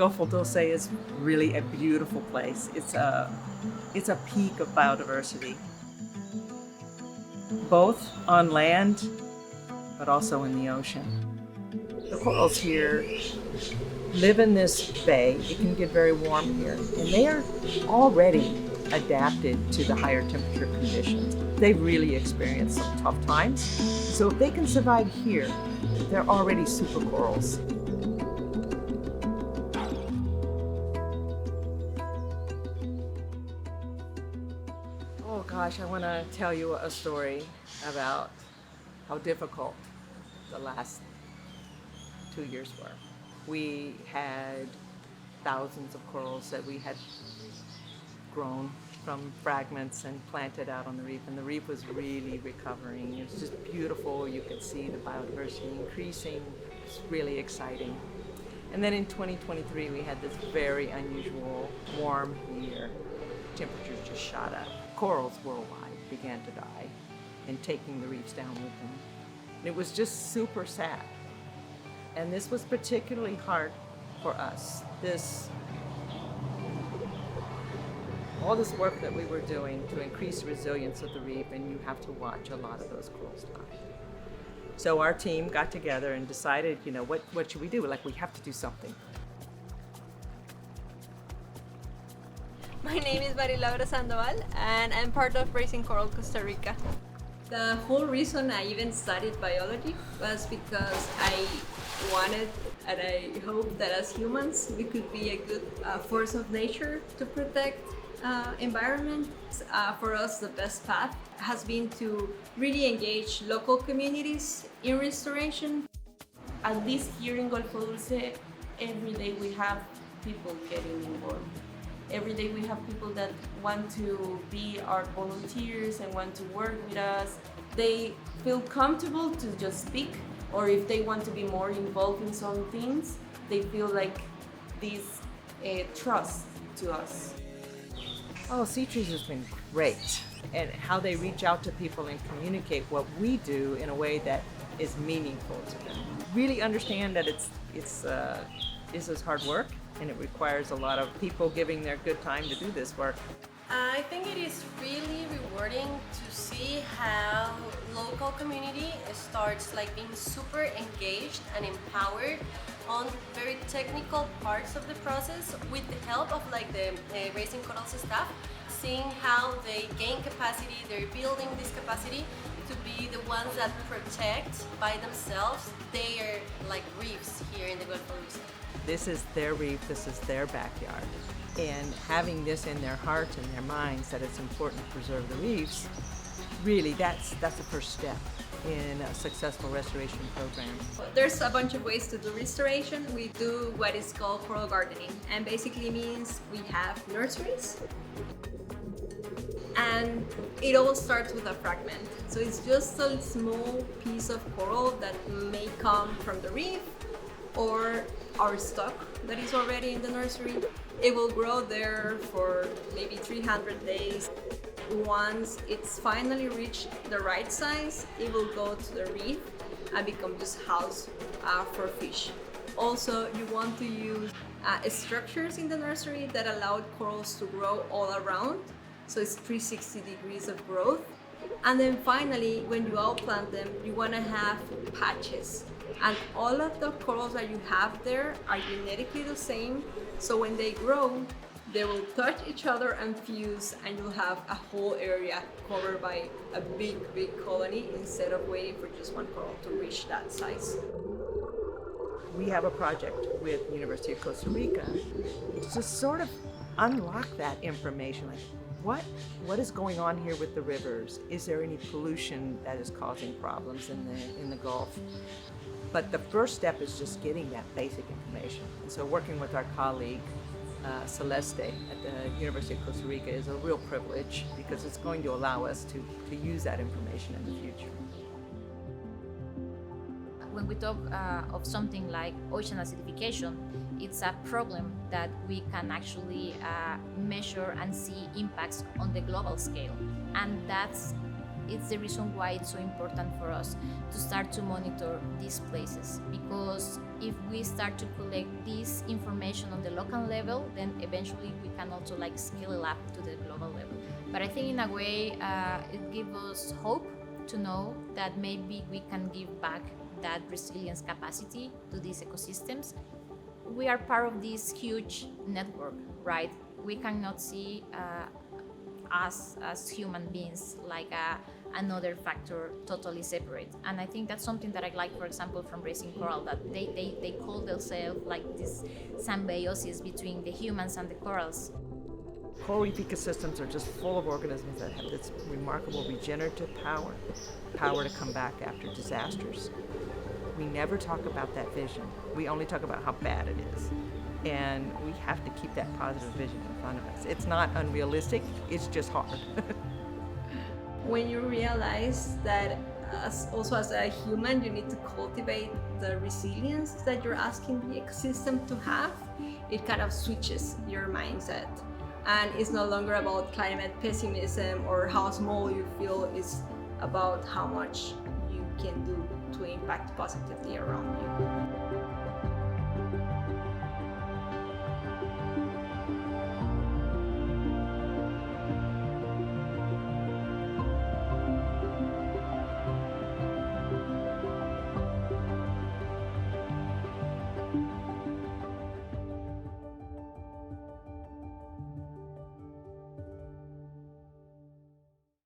Golfo Dulce is really a beautiful place. It's a peak of biodiversity, both on land but also in the ocean. The corals here live in this bay. It can get very warm here, and they are already adapted to the higher temperature conditions. They've really experienced some tough times. So if they can survive here, they're already super corals. Oh gosh, I want to tell you a story about how difficult the last 2 years were. We had thousands of corals that we had grown from fragments and planted out on the reef, and the reef was really recovering. It was just beautiful. You could see the biodiversity increasing. It's really exciting. And then in 2023, we had this very unusual warm year. Temperatures just shot up. Corals worldwide began to die and taking the reefs down with them. And it was just super sad. And this was particularly hard for us. All this work that we were doing to increase the resilience of the reef, and you have to watch a lot of those corals die. So our team got together and decided, what should we do? Like, we have to do something. My name is Marilaura Sandoval, and I'm part of Raising Coral Costa Rica. The whole reason I even studied biology was because I wanted and I hope that as humans we could be a good force of nature to protect environment. For us, the best path has been to really engage local communities in restoration. At least here in Golfo Dulce, every day we have people getting involved. Every day we have people that want to be our volunteers and want to work with us. They feel comfortable to just speak, or if they want to be more involved in some things, they feel like this trust to us. Oh, Seatrees has been great, and how they reach out to people and communicate what we do in a way that is meaningful to them. Really understand that this is hard work, and it requires a lot of people giving their good time to do this work. I think it is really rewarding to see how local community starts being super engaged and empowered on very technical parts of the process with the help of the Raising Corals staff, seeing how they gain capacity, they're building this capacity to be the ones that protect by themselves their reefs here in the Golfo Dulce. This is their reef, this is their backyard. And having this in their hearts and their minds that it's important to preserve the reefs, really that's the first step in a successful restoration program. There's a bunch of ways to do restoration. We do what is called coral gardening, and basically means we have nurseries, and it all starts with a fragment. So it's just a small piece of coral that may come from the reef or our stock that is already in the nursery. It will grow there for maybe 300 days. Once it's finally reached the right size, it will go to the reef and become just house for fish. Also, you want to use structures in the nursery that allow corals to grow all around, so it's 360 degrees of growth. And then finally, when you outplant them, you want to have patches. And all of the corals that you have there are genetically the same, so when they grow, they will touch each other and fuse, and you'll have a whole area covered by a big colony instead of waiting for just one coral to reach that size. We have a project with the University of Costa Rica to sort of unlock that information. What is going on here with the rivers? Is there any pollution that is causing problems in the Gulf? But the first step is just getting that basic information. And so working with our colleague, Celeste at the University of Costa Rica is a real privilege because it's going to allow us to use that information in the future. When we talk of something like ocean acidification, it's a problem that we can actually measure and see impacts on the global scale. And that's it's the reason why it's so important for us to start to monitor these places, because if we start to collect this information on the local level, then eventually we can also like scale it up to the global level. But I think in a way it gives us hope to know that maybe we can give back that resilience capacity to these ecosystems. We are part of this huge network, right? We cannot see us as human beings like another factor totally separate. And I think that's something that I like, for example, from raising coral, that they call themselves like this symbiosis between the humans and the corals. Coral reef ecosystems are just full of organisms that have this remarkable regenerative power to come back after disasters. We never talk about that vision. We only talk about how bad it is. And we have to keep that positive vision in front of us. It's not unrealistic, it's just hard. When you realize that also as a human, you need to cultivate the resilience that you're asking the ecosystem to have, it kind of switches your mindset. And it's no longer about climate pessimism or how small you feel, it's about how much you can do to impact positively around you.